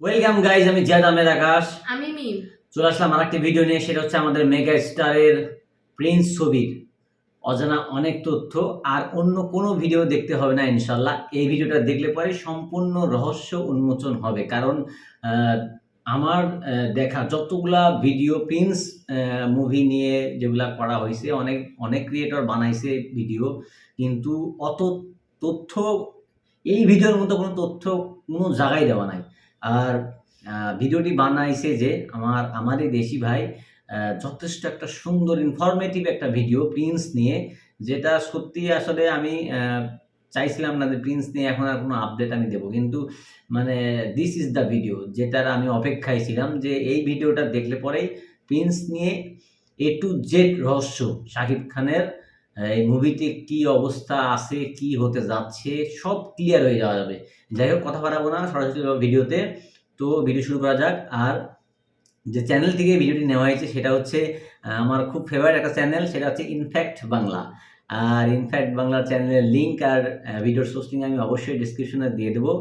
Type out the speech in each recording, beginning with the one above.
Welcome guys, আমি জিয়াদ আহমেদ আকাশ। আমি মিম চলে আসলাম আরেকটি ভিডিও নিয়ে। সেটা হচ্ছে আমাদের মেগা স্টারের প্রিন্স ছবির অজানা অনেক তথ্য। আর অন্য কোনো ভিডিও দেখতে হবে না ইনশাল্লাহ। এই ভিডিওটা দেখলে পরে সম্পূর্ণ রহস্য উন্মোচন হবে। কারণ আমার দেখা যতগুলা ভিডিও প্রিন্স মুভি নিয়ে যেগুলা করা হয়েছে, অনেক অনেক ক্রিয়েটর বানাইছে ভিডিও, কিন্তু অত তথ্য এই ভিডিওর মতো কোনো তথ্য কোনো জায়গায় দেওয়া নাই। আর ভিডিওটি বানাইছে যে আমারই দেশি ভাই, যথেষ্ট একটা সুন্দর ইনফরমেটিভ একটা ভিডিও প্রিন্স নিয়ে, যেটা সত্যি আসলে আমি চাইছিলাম না যে প্রিন্স নিয়ে এখন আর কোনো আপডেট আমি দেবো, কিন্তু মানে দিস ইজ দ্য ভিডিও যেটার আমি অপেক্ষায় ছিলাম, যে এই ভিডিওটা দেখলে পরেই প্রিন্স নিয়ে এ টু জেড রহস্য, শাকিব খানের এই মুভিতে কি অবস্থা আছে, কি হতে যাচ্ছে, সব ক্লিয়ার হয়ে যাওয়া যাবে। যাই হোক, কথা বাড়াবো না, সরাসরি ভিডিওতে। তো ভিডিও শুরু করা যাক। আর যে চ্যানেল থেকে ভিডিওটি নেওয়া হয়েছে সেটা হচ্ছে আমার খুব ফেভারিট একটা চ্যানেল, সেটা হচ্ছে ইনফ্যাক্ট বাংলা। আর ইনফ্যাক্ট বাংলা চ্যানেলের লিঙ্ক আর ভিডিওর সোর্স লিঙ্ক আমি অবশ্যই ডিসক্রিপশনে দিয়ে দেবো।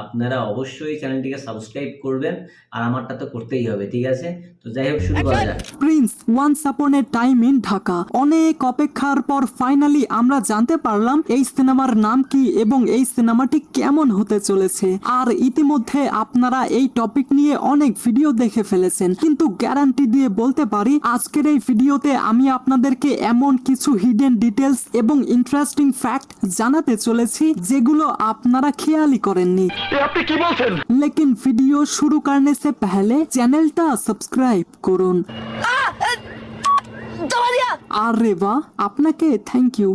আপনারা অবশ্যই চ্যানেলটিকে সাবস্ক্রাইব করবেন, আর আমারটা তো করতেই হবে, ঠিক আছে? তো যাই হোক, শুরু করা যাক। Prince once upon A time in Dhaka. অনেক অপেক্ষার পর ফাইনালি আমরা জানতে পারলাম এই সিনেমার নাম কি এবং এই সিনেমাটি কেমন হতে চলেছে। আর ইতিমধ্যে আপনারা এই টপিক নিয়ে অনেক ভিডিও দেখে ফেলেছেন, কিন্তু গ্যারান্টি দিয়ে বলতে পারি আজকের এই ভিডিওতে আমি আপনাদেরকে এমন কিছু হিডেন ডিটেলস এবং ইন্টারেস্টিং ফ্যাক্ট জানাতে চলেছি যেগুলো আপনারা খেয়ালই করেননি। আপনি কি বলছেন? लेकिन वीडियो शुरू करने से पहले चैनलটা সাবস্ক্রাইব করুন। আরে বাহ, আপনাকে thank you.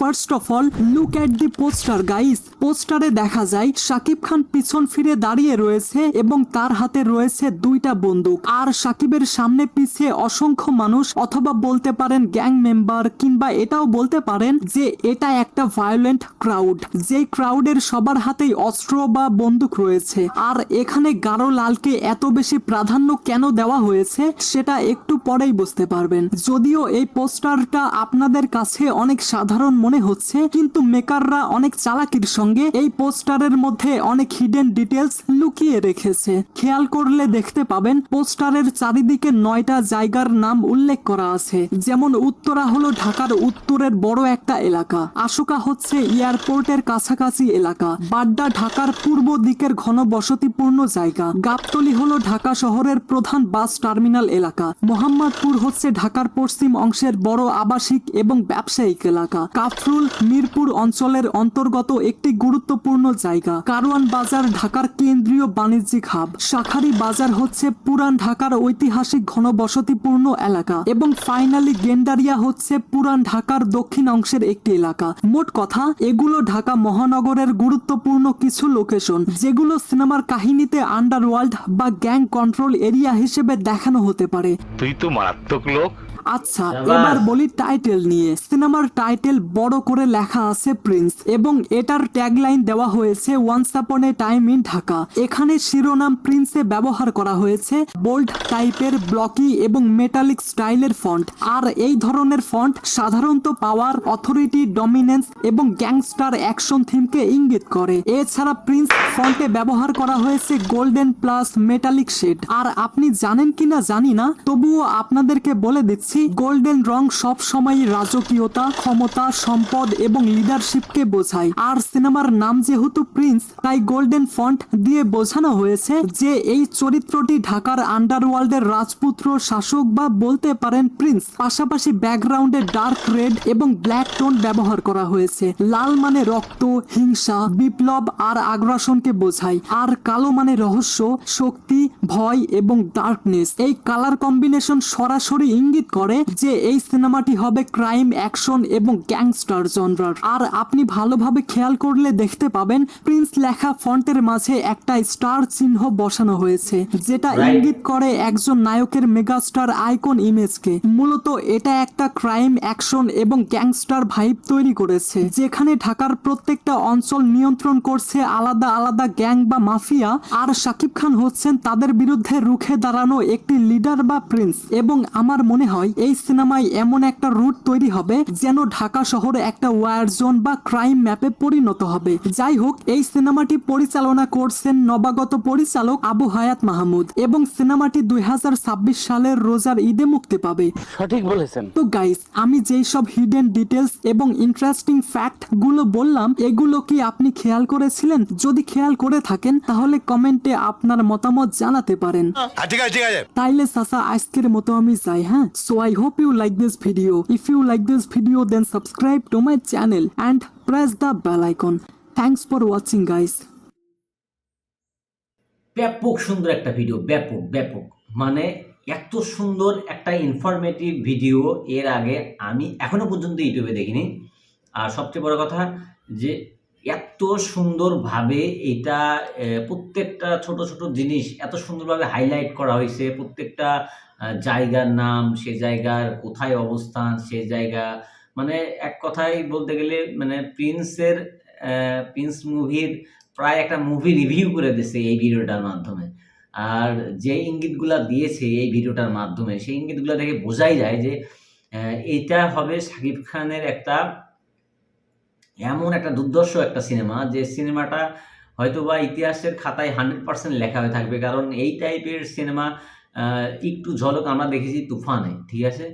First of all look at the poster guys. পোস্টারে দেখা যায় শাকিব খান পিছন ফিরে দাঁড়িয়ে রয়েছে এবং তার হাতে রয়েছে দুইটা বন্দুক। আর শাকিবের সামনে পিছে অসংখ্য মানুষ, অথবা বলতে পারেন গ্যাং মেম্বার, কিংবা এটাও বলতে পারেন যে এটা একটা ভায়োলেন্ট ক্রাউড, যে ক্রাউডের সবার হাতেই অস্ত্র বা বন্দুক রয়েছে। আর এখানে গাঢ় লালকে এত বেশি প্রাধান্য কেন দেওয়া হয়েছে সেটা একটু পরেই বুঝতে পারবেন। যদিও এই পোস্টারটা আপনাদের কাছে অনেক সাধারণ মনে হচ্ছে, কিন্তু মেকাররা অনেক চালাকির সঙ্গে এই পোস্টারের মধ্যে অনেক হিডেন ডিটেলস লুকিয়ে রেখেছে। খেয়াল করলে দেখতে পাবেন পোস্টারের চারিদিকে 9টা জায়গার নাম উল্লেখ করা আছে। যেমন উত্তরা হলো ঢাকার উত্তরের বড় একটা এলাকা, আশুকা হচ্ছে এয়ারপোর্টের কাছাকাছি এলাকা, বাড্ডা ঢাকার পূর্ব দিকের ঘন বসতিপূর্ণ জায়গা, গাবতলী হলো ঢাকা শহরের প্রধান বাস টার্মিনাল এলাকা, মোহাম্মদপুর হচ্ছে ঢাকার পশ্চিম অংশের বড় আবাসিক এবং ব্যবসায়িক এলাকা, কাফরুল মিরপুর অঞ্চলের অন্তর্গত একটি গুরুত্বপূর্ণ জায়গা, কারওয়ান বাজার ঢাকার কেন্দ্রীয় বাণিজ্যিক হাব, শাখারি বাজার হচ্ছে পুরান ঢাকার ঐতিহাসিক ঘনবসতিপূর্ণ এলাকা, এবং ফাইনালি গেন্ডারিয়া হচ্ছে পুরান ঢাকার দক্ষিণ অংশের একটি এলাকা। মোট কথা, এগুলো ঢাকা মহানগরের গুরুত্বপূর্ণ কিছু লোকেশন, যেগুলো সিনেমার কাহিনীতে আন্ডারওয়ার্ল্ড বা গ্যাং কন্ট্রোল এরিয়া হিসেবে দেখানো হতে পারে। তুই তো মারাত্মক লোক। আচ্ছা, এবার বলি টাইটেল নিয়ে। সিনেমার টাইটেল বড় করে লেখা আছে প্রিন্স, এবং এটার ট্যাগলাইন দেওয়া হয়েছে once upon A time in Dhaka. এখানে শিরোনাম প্রিন্সে ব্যবহার করা হয়েছে বোল্ড টাইপের ব্লকি এবং মেটালিক স্টাইলের ফন্ট। আর এই ধরনের ফন্ট সাধারণত পাওয়ার, অথরিটি, ডমিনেন্স এবং গ্যাংস্টার অ্যাকশন থিমকে ইঙ্গিত করে। এছাড়া প্রিন্স ফন্টে ব্যবহার করা হয়েছে গোল্ডেন প্লাস মেটালিক শেড। আর আপনি জানেন কিনা জানি না, তবুও আপনাদেরকে বলে দিচ্ছি, গোল্ডেন রং সব সময় রাজকীয়তা, ক্ষমতা, সম্পদ এবং লিডারশিপকে বোঝায়। আর সিনেমার নাম যেহেতু প্রিন্স, তাই গোল্ডেন ফন্ট দিয়ে বোঝানো হয়েছে যে এই চরিত্রটি ঢাকার আন্ডারওয়ার্ল্ডের রাজপুত্র, শাসক বা বলতে পারেন প্রিন্স। পাশাপাশি ব্যাকগ্রাউন্ডে ডার্ক রেড এবং ব্ল্যাক টোন ব্যবহার করা হয়েছে। লাল মানে রক্ত, হিংসা, বিপ্লব আর আগ্রাসনকে বোঝায়। আর কালো মানে রহস্য, শক্তি, ভয় এবং ডার্কনেস। এই কালার কম্বিনেশন সরাসরি ইঙ্গিত করে যে এই সিনেমাটি হবে ক্রাইম, অ্যাকশন এবং গ্যাংস্টার জনরার। আর আপনি ভালোভাবে খেয়াল করলে দেখতে পাবেন প্রিন্স লেখা ফন্টের মাঝে একটা স্টার চিহ্ন বসানো হয়েছে, যেটা ইঙ্গিত করে একজন নায়কের মেগাস্টার আইকন ইমেজকে। মূলত এটা একটা ক্রাইম, অ্যাকশন এবং গ্যাংস্টার ভাইব তৈরি করেছে, যেখানে ঢাকার প্রত্যেকটা অঞ্চল নিয়ন্ত্রণ করছে আলাদা আলাদা গ্যাং বা মাফিয়া। আর শাকিব খান হচ্ছেন তাদের বিরুদ্ধে রুখে দাঁড়ানো একটি লিডার বা প্রিন্স। এবং আমার মনে হয় এই সিনেমায় এমন একটা রুট তৈরি হবে যেন ঢাকা শহরে একটা ওয়ার জোন বা ক্রাইম ম্যাপে পরিণত হবে। যাই হোক, এই সিনেমাটি পরিচালনা করছেন নবাগত পরিচালক আবু হায়াত মাহমুদ এবং সিনেমাটি 2026 সালের রোজার ঈদে মুক্তি পাবে। সঠিক বলেছেন। তো গাইস, আমি যেই সব হিডেন ডিটেলস এবং ইন্টারেস্টিং ফ্যাক্ট গুলো বললাম, এগুলো কি আপনি খেয়াল করেছিলেন? যদি খেয়াল করে থাকেন তাহলে কমেন্টে আপনার মতামত জানাতে পারেন। ঠিক আছে। তাইলে চাচা আজকের মতো আমি যাই, হ্যাঁ? So I hope you like this video. If you like this video then subscribe to my channel and press the bell icon. Thanks for watching guys. ব্যাপক সুন্দর একটা ভিডিও, ব্যাপক ব্যাপক মানে এত সুন্দর একটা ইনফরমেটিভ ভিডিও এর আগে আমি এখনো পর্যন্ত ইউটিউবে দেখিনি। আর সবচেয়ে বড় কথা যে এত সুন্দরভাবে এটা প্রত্যেকটা ছোট ছোট জিনিস এত সুন্দরভাবে হাইলাইট করা হয়েছে। প্রত্যেকটা জায়গার নাম, সে জায়গার কোথায় অবস্থান, সে জায়গা মানে এক কথায় বলতে গেলে মানে প্রিন্স মুভির প্রায় একটা মুভি রিভিউ করে দিয়েছে এই ভিডিওটার মাধ্যমে। আর যে ইঙ্গিতগুলা দিয়েছে এই ভিডিওটার মাধ্যমে, সেই ইঙ্গিতগুলো দেখে বোঝাই যায় যে এটা হবে শাকিব খানের একটা এমন একটা দুর্ধর্ষ একটা সিনেমা, যে সিনেমাটা হয়তোবা ইতিহাসের খাতায় 100% লেখা হয়ে থাকবে। কারণ এই টাইপের সিনেমা একটু ঝলক আমরা দেখেছি তুফানে, ঠিক আছে?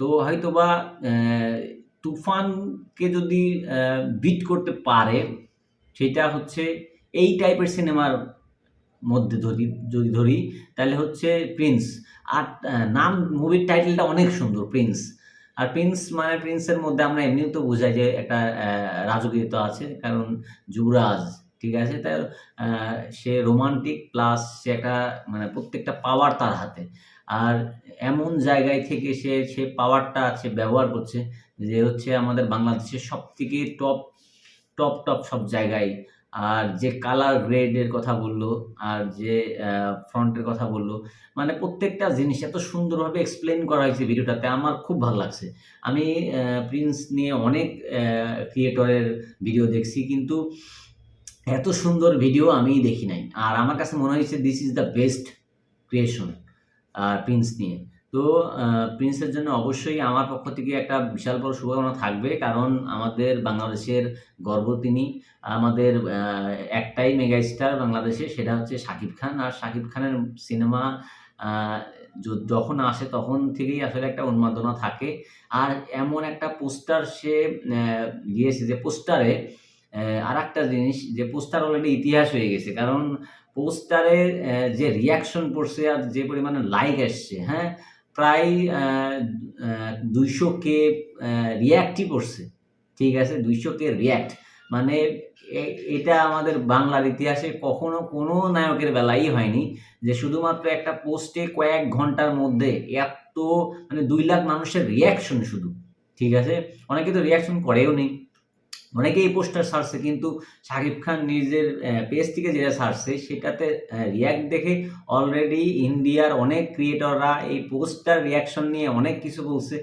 তো হয়তোবা তুফানকে যদি বিট করতে পারে, সেটা হচ্ছে এই টাইপের সিনেমার মধ্যে যদি ধরি তাহলে হচ্ছে প্রিন্স। আর নাম মুভির টাইটেলটা অনেক সুন্দর, প্রিন্স। আর প্রিন্স মানে প্রিন্সের মধ্যে আমরা এমনিও তো বোঝাই যে একটা রাজকীয়তা আছে, কারণ যুবরাজ, ঠিক আছে? তার সে রোমান্টিক প্লাস সে একটা মানে প্রত্যেকটা পাওয়ার তার হাতে। আর এমন জায়গায় থেকে সে পাওয়ারটা সে ব্যবহার করছে যে হচ্ছে আমাদের বাংলাদেশের সবথেকে টপ সব জায়গায়। আর যে কালার গ্রেডের কথা বললো, আর যে ফ্রন্টের কথা বললো, মানে প্রত্যেকটা জিনিস এত সুন্দরভাবে এক্সপ্লেন করা হয়েছে ভিডিওটাতে, আমার খুব ভালো লাগছে। আমি প্রিন্স নিয়ে অনেক ক্রিয়েটরের ভিডিও দেখছি, কিন্তু এত সুন্দর ভিডিও আমি দেখি নাই। আর আমার কাছে মনে হয়েছে this is the best creation Prince নিয়ে। তো প্রিন্সের জন্য অবশ্যই আমার পক্ষ থেকে একটা বিশাল বড় শুভকামনা থাকবে, কারণ আমাদের বাংলাদেশের গর্ব তিনি। আমাদের একটাই মেগা স্টার বাংলাদেশে, সেটা হচ্ছে শাকিব খান। আর শাকিব খানের সিনেমা যখন আসে তখন থেকেই আসলে একটা উন্মাদনা থাকে। আর এমন একটা পোস্টার সে দিয়েছে যে পোস্টারে আর একটা জিনিস, যে পোস্টার অলরেডি ইতিহাস হয়ে গেছে। কারণ পোস্টারে যে রিয়াকশন পড়ছে আর যে পরিমাণে লাইক আসছে, হ্যাঁ, প্রায় 200K রিয়্যাক্টই পড়ছে, ঠিক আছে? 200K রিয়্যাক্ট মানে এটা আমাদের বাংলার ইতিহাসে কখনো কোনো নায়কের বেলাই হয়নি যে শুধুমাত্র একটা পোস্টে কয়েক ঘন্টার মধ্যে এত মানে 2 লাখ মানুষের রিয়াকশন শুধু, ঠিক আছে? অনেকে তো রিয়াকশন করেও নেই, অনেকে এই পোস্টার ছাড়ছে, কিন্তু শাকিব খান নিজের পেজ থেকে যেটা ছাড়ছে সেটাতে রিয়াক্ট দেখে অলরেডি ইন্ডিয়ার অনেক ক্রিয়েটররা এই পোস্টার রিয়াকশন নিয়ে অনেক কিছু বলছে।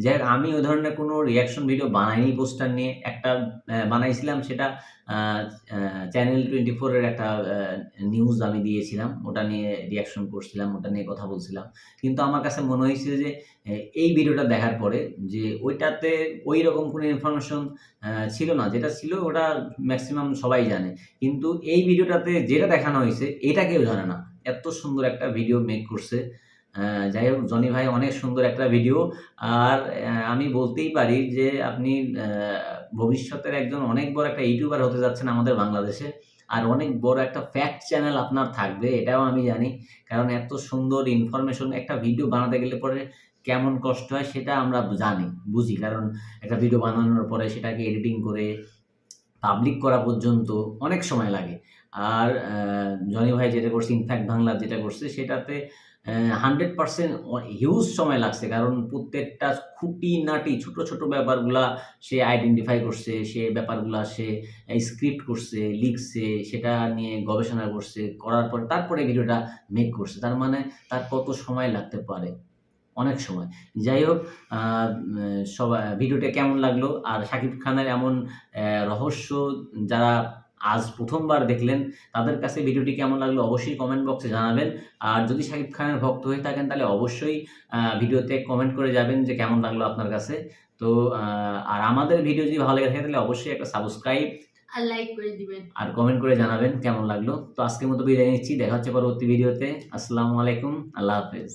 যাই হোক, আমি ওই ধরনের কোনো রিয়াকশন ভিডিও বানাইনি পোস্টার নিয়ে। একটা বানাইছিলাম, সেটা চ্যানেল 24-এর একটা নিউজ আমি দিয়েছিলাম, ওটা নিয়ে রিয়াকশন করছিলাম, ওটা নিয়ে কথা বলছিলাম। কিন্তু আমার কাছে মনে হয়েছে যে এই ভিডিওটা দেখার পরে যে ওইটাতে ওই রকম কোনো ইনফরমেশন ছিল না, যেটা ছিল ওটা ম্যাক্সিমাম সবাই জানে। কিন্তু এই ভিডিওটাতে যেটা দেখানো হয়েছে এটা কেউ জানে না। এত সুন্দর একটা ভিডিও মেক করছে। যাই হোক, জনি ভাই অনেক সুন্দর একটা ভিডিও। আর আমি বলতেই পারি যে আপনি ভবিষ্যতের একজন অনেক বড় একটা ইউটিউবার হতে যাচ্ছেন আমাদের বাংলাদেশে। আর অনেক বড় একটা ফ্যাক্ট চ্যানেল আপনার থাকবে, এটাও আমি জানি। কারণ এত সুন্দর ইনফরমেশন একটা ভিডিও বানাতে গেলে পরে কেমন কষ্ট হয় সেটা আমরা বুঝি। কারণ একটা ভিডিও বানানোর পরে সেটাকে এডিটিং করে পাবলিক করা পর্যন্ত অনেক সময় লাগে। আর জনি ভাই যেটা করছে, ইনফ্যাক্ট বাংলা যেটা করছে, সেটাতে 100% হিউজ সময় লাগছে। কারণ প্রত্যেকটা খুঁটিনাটি ছোট ছোট ব্যাপারগুলা সে আইডেন্টিফাই করছে, সে ব্যাপারগুলা সে স্ক্রিপ্ট করছে, লিখছে, সেটা নিয়ে গবেষণা করছে, করার পর তারপরে ভিডিওটা মেক করছে। তার মানে তার কত সময় লাগতে পারে, অনেক সময়। যাই হোক, ভিডিওটা কেমন লাগলো? আর শাকিব খানের এমন রহস্য যারা আজ প্রথমবার দেখলেন, তাদের কাছে ভিডিওটি কেমন লাগলো অবশ্যই কমেন্ট বক্সে জানাবেন। আর যদি শাকিব খানের ভক্ত হয়ে থাকেন তাহলে অবশ্যই ভিডিওতে কমেন্ট করে যাবেন যে কেমন লাগলো আপনার কাছে। তো আর আমাদের ভিডিও যদি ভালো লেগে থাকে তাহলে অবশ্যই একটা সাবস্ক্রাইব আর লাইক করে দিবেন। আর কমেন্ট করে জানাবেন কেমন লাগলো। তো আজকের মতো বিদায় নিচ্ছি, দেখা হচ্ছে পরবর্তী ভিডিওতে। আসসালামু আলাইকুম, আল্লাহ হাফেজ।